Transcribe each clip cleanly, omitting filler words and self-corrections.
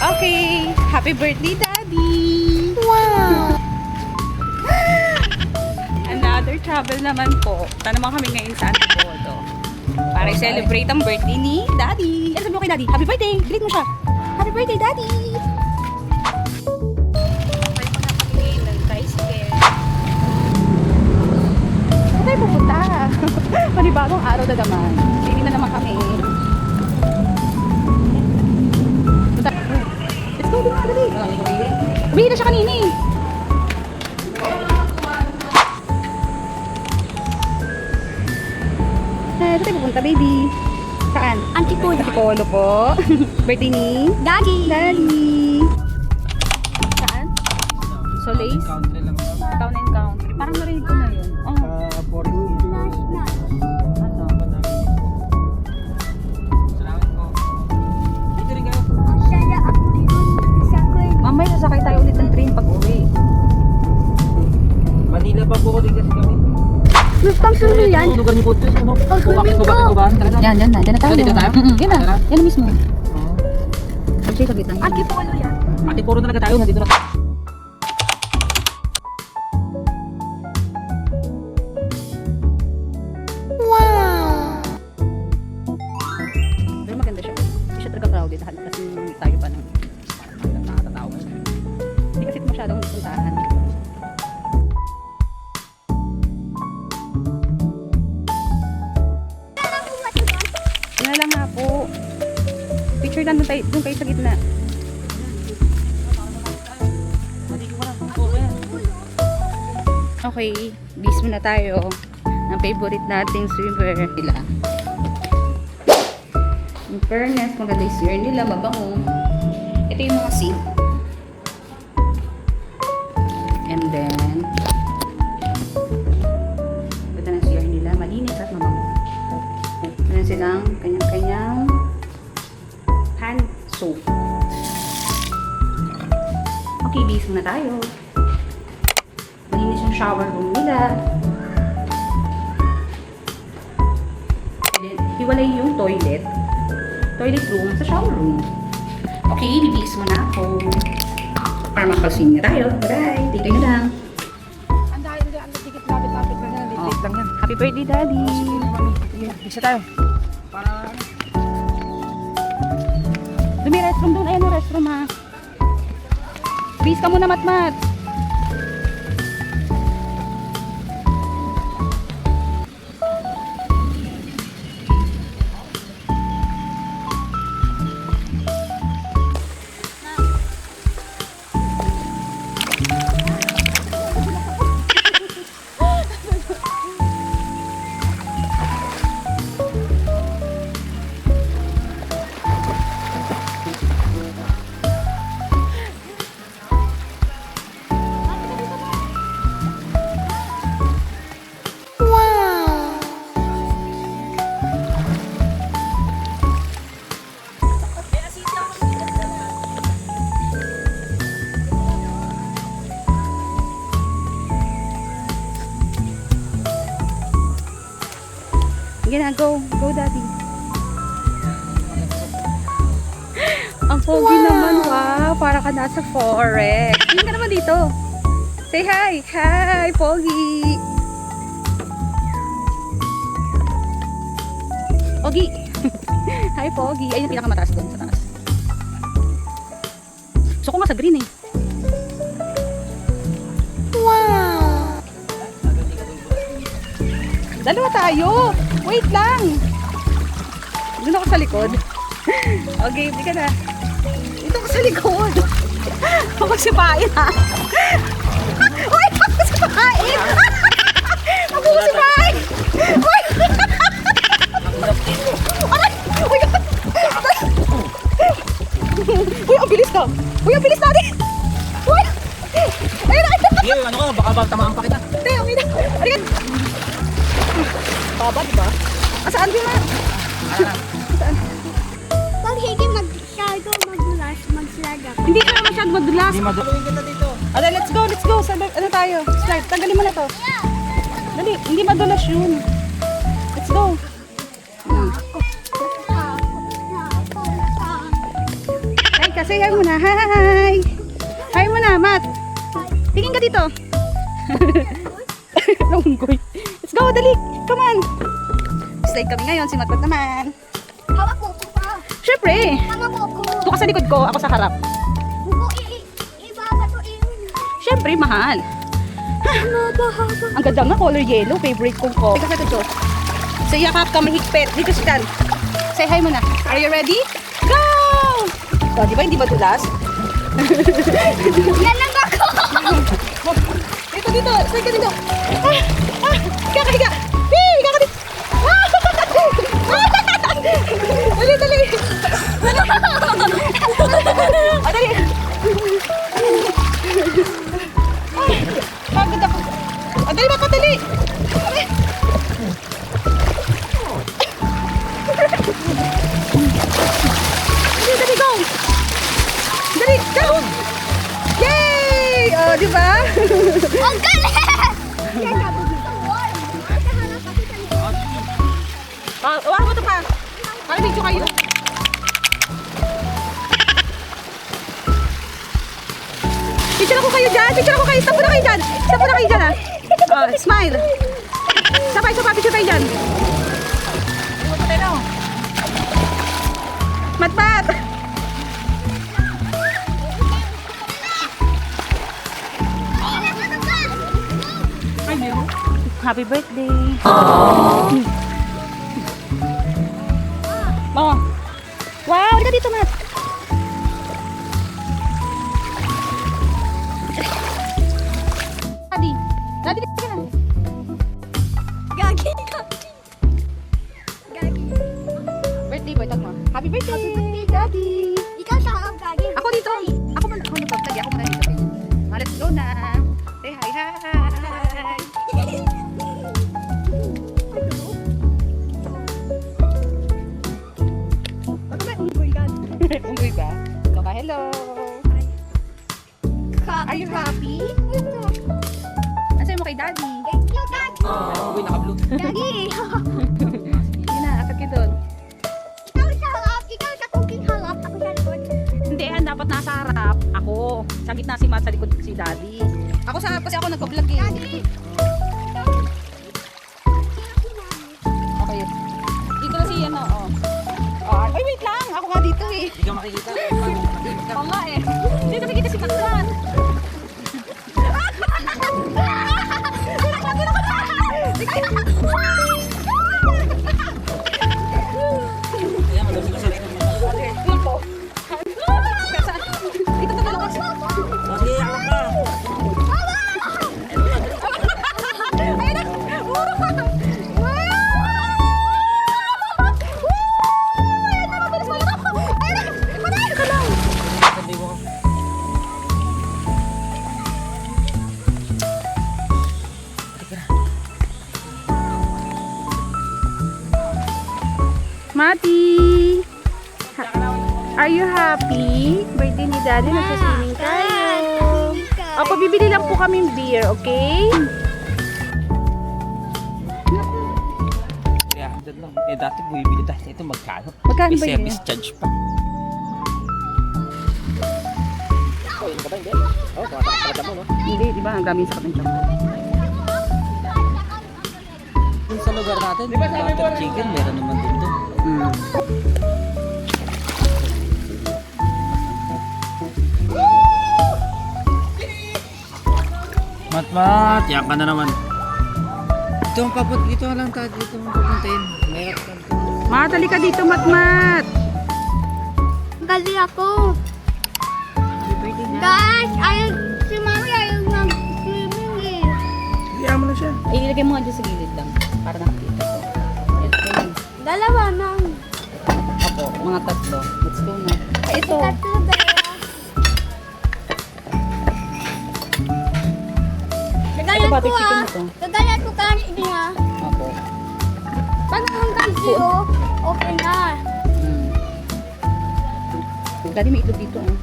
Okay, happy birthday, Daddy! Wow! Another travel naman po. Punta naman kami ngayon sa Antipolo. Para i-celebrate ang birthday ni Daddy. Ano sabi mo kay Daddy? Happy birthday! Greet mo siya! Happy birthday, Daddy! Okay mo na kami ngayon ng tricycle. Saan tayo pupunta? Panibagong araw na naman. Hindi na naman kami. Let's go, din na, dali. Umihi na siya kanina eh. Saan tayo pupunta, baby? Saan? Antipolo. Antipolo po. Birthday ni Daddy. Daddy. Saan? Solis? Country lang ito. Town and Country. Parang narinig ko na yun. Oh. For you. Ano? Salamat po. Dito rin kayo. Mamaya sasakay tayo ulit ng train pag uwi. Manila pa po din kasi kami. Pang sulo yan. Ang lugar niyo po ito. Ano? Pag-swimming ko. Bakit talaga? Yan na tayo. Dito tayo? Yan na. Tara. Yan na mismo. Oo. Actually, saglit lang. Antipolo yan. Ate, puro talaga tayo. Nandito na. Pero maganda siya. Hindi siya talaga crowded. Kasi hindi tayo pa ng nakakatawa. Hindi kasi masyadong puntahan. Yan na lang nga po. Picture lang doon kayo sa gitna. Okay, bis muna tayo. Ang favorite nating swimmer nila. In fairness, maganda yung swimmer nila, mabango. Ito yung mga seat. And then, ito na swimmer nila, malinis at mabango. Meron silang kanyang-kanyang hand soap. Okay, bis muna tayo. Malinis yung shower room nila. And then, hiwalay yung toilet room sa shower room. Okay, bibis muna ako. Para makasing na tayo. Bye! Take na lang. Ang dikit lapit-lapit lang yan. Oh, lang yan. Happy birthday, Daddy! Sige, isa tayo. Para Dumi restroom doon. Ayan ang restroom, ha. Bis ka muna, Matmat. Sige na, go. Go, Daddy. Ang pogi naman, wow. Para ka nasa forest. Hindi ka naman dito. Say hi. Hi, pogi. Pogi. Hi, pogi. Ayun yung pinakamataas doon sa taas. Gusto ko nga sa green eh. Dalawa tayo. Wait lang. Doon ako sa likod. Okay, hindi ka na. Dito ako sa likod. Huwag mo sipain, ha? Uy, huwag mo sipain! Huwag mo sipain! Uy! Aray! Uy! Uy, ang bilis ka! Uy, ang bilis natin! Uy! Ayun na! Iyo, ano ka? Baka tamaan pa kita. Hindi, okay na. Arigan! Baba, diba? Saan di ma? Saan? Pag hindi masyado madulas, mag-slide ako. Hindi ka na masyado madulas. Hindi madulawin kita dito. Ada, let's go, let's go. Ano tayo? Slide. Tanggalin mo na to. Dali, hindi madulas yun. Let's go. Ay, ka. Say hi muna. Hi! Hi muna, Matt. Tingin ka dito. Unggoy. Let's go, dali. Come on. Stay kami ngayon. Si Matmat naman. Hawak ko pa. Siyempre. Hawak ko. Ito ka sa likod ko. Ako sa harap. Buko ibaba to Siyempre, mahal. Ang ganda nga, color yellow. Favorite kong ko. Ito, ito. So, yakap ka mahigpit. Dito si Dan. Say hi muna. Are you ready? Go! So, di ba hindi madulas? Yan lang ako. Dito, dito. Stay ka dito. Higa ka, higa. Hey, higa ka dito. Dali, dali. Dali. Pagod ako. Dali, mapadali. Dali, dali, go. Dali, go. Yay! Oh, di ba? Ang galing! Yan na, bubuhay. Nakahanap ako sa likod. Uwak mo ito pa. Para video kayo. Picture ako kayo dyan. Picture ako kayo. Stop muna kayo dyan. Stop muna kayo dyan ah. Smile. Sabay, sabay. Picture kayo dyan. Matpat. Happy birthday. Oh. Wow, halika dito, Matt. Daddy. Daddy, dito ka na. Gagi. Gagi. Birthday boy, tag mo. Happy birthday, Daddy. Ikaw sa harap, Gagi. Ako dito. Ako muna. Ako muna. Ako muna dito. Let's go na. Say hi, hi. Unggoy ba? Loka, hello. Are you happy? Ano sa'yo mo kay Daddy? Thank you, Gagi. Uy, naka-blue. Gagi. Hindi na, akit ka doon. Ikaw sa harap. Ikaw sa cooking harap. Ako sa likod. Hindi, dapat nasa harap. Ako. Sa gitna si Matt, sa likod si Daddy. Ako sa harap kasi ako nagpa-vlog eh. Gagi. Okay. Dito na si ano, oh. Oh, ay, wait lang. Ako nga dito eh. Hindi ka makikita. Oo nga eh. Dito nakikita si Matman. Ayan, madami ka sa likod mo. Dito. Dito na lang. Sige, awak ka. Ayun na. Sabi ko. Mati! Are you happy? Birthday ni Daddy, nagsaswimming tayo. Opo, bibili lang po kaming beer, okay? Kaya, doon lang. Eh, dati bumibili tayo. Ito magkano? Magkano May ba yun? service charge pa. Oh, yun ka ba? Hindi. Oh, tumatakot mo, no? Hindi, di ba? Ang daming sakit ng tiyan. Dun sa lugar natin, butter chicken, meron naman din doon. Matmat, yan ka na naman. Ito ang dito lang tayo, dito ang pupuntahin. Mayroon ka dito. Matali ka dito, Matmat! Gali ako. Guys, si Mami ayaw mag-swimming eh. Kaya mo na siya. Ilagay mo nga dyan sa gilid lang. Para nakikita ko. Ito. Dalawa nang. Apo, mga tatlo. Let's go na. Ay, ito. Tatlo dalawa. Ito ba, chicken mo to? Kagaya ko kanin niya. Apo. Paano hanggang zero? Okay na. Daddy, may itlog dito. Oh.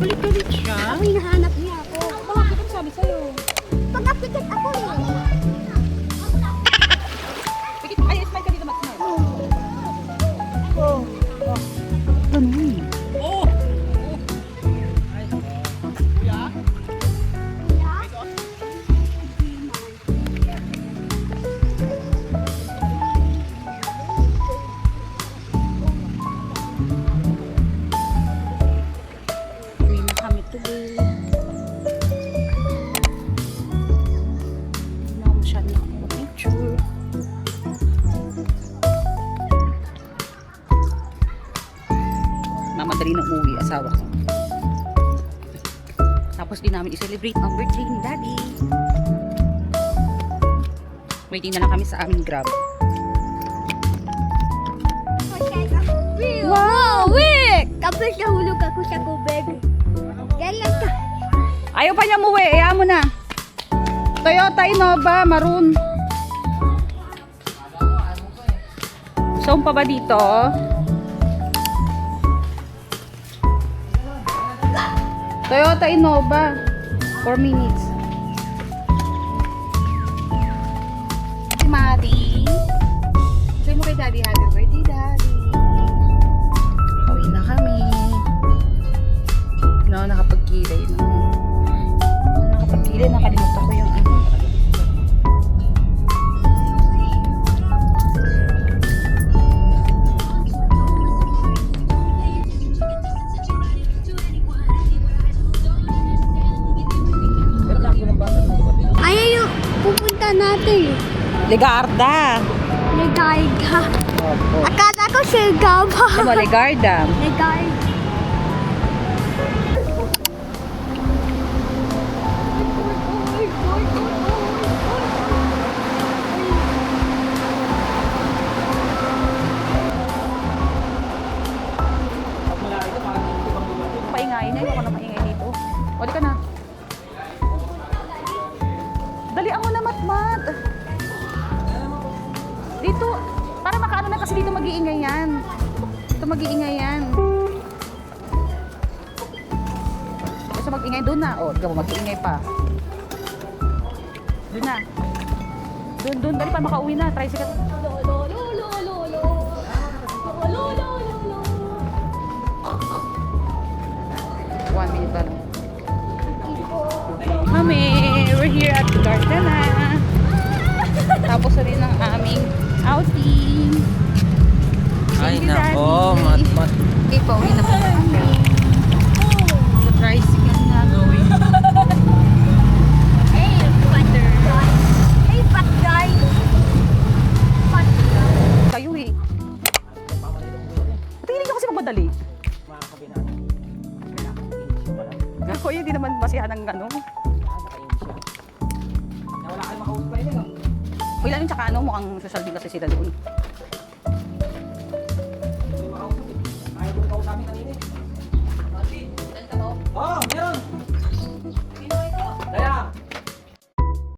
Kulit-kulit siya. Ako hinahanap niya ako. Bakit ang sabi sa'yo? Pag-apikit ako eh. Pikit, ay, smile ka dito, Matmat. nagmamadali na umuwi, asawa ko. Tapos din namin i-celebrate ang birthday ni Daddy. Waiting na lang kami sa aming Grab. Wow, wait! Tapos nahulog ako sa tubig. Yan lang ka. Ayaw pa niya umuwi, iya mo na. Toyota Innova, maroon. Saan pa ba dito? Toyota Innova. 4 minutes. Si Mari. Say mo kay Daddy, happy birthday, Daddy. Uwi na kami. No, nakapagkilay na. Nakapagkilay, nakalimutan ko yung ano. Ayaw yung pupunta natin. Legarda. Legarda. Opo. Akala ko Sergaba. Ano, Legarda? Legarda. Paingay na, ayoko na maingay dito. O, di ka na. Dalian mo na, Matmat. Dito, para makaano na kasi dito mag-iingay yan. Dito mag-iingay yan. Kasi mag-iingay doon na. O, di ka mo mag-iingay pa. Doon na. Doon, dali pa makauwi na. Tricycle. One minute pa lang. Mami, we're here at Gardena. Tapos na rin ang aming outing. Ay, Thank you, nako, Daddy. mat. Okay, pauwi na po kami. Sa tricycle na going. Hey, butter. Hey, fat guy. Fat guy. Kayo eh. Tingin nyo kasi magmadali. Ako yun, di naman basihan ng ano. Wala lang tsaka ano, mukhang social din kasi sila doon.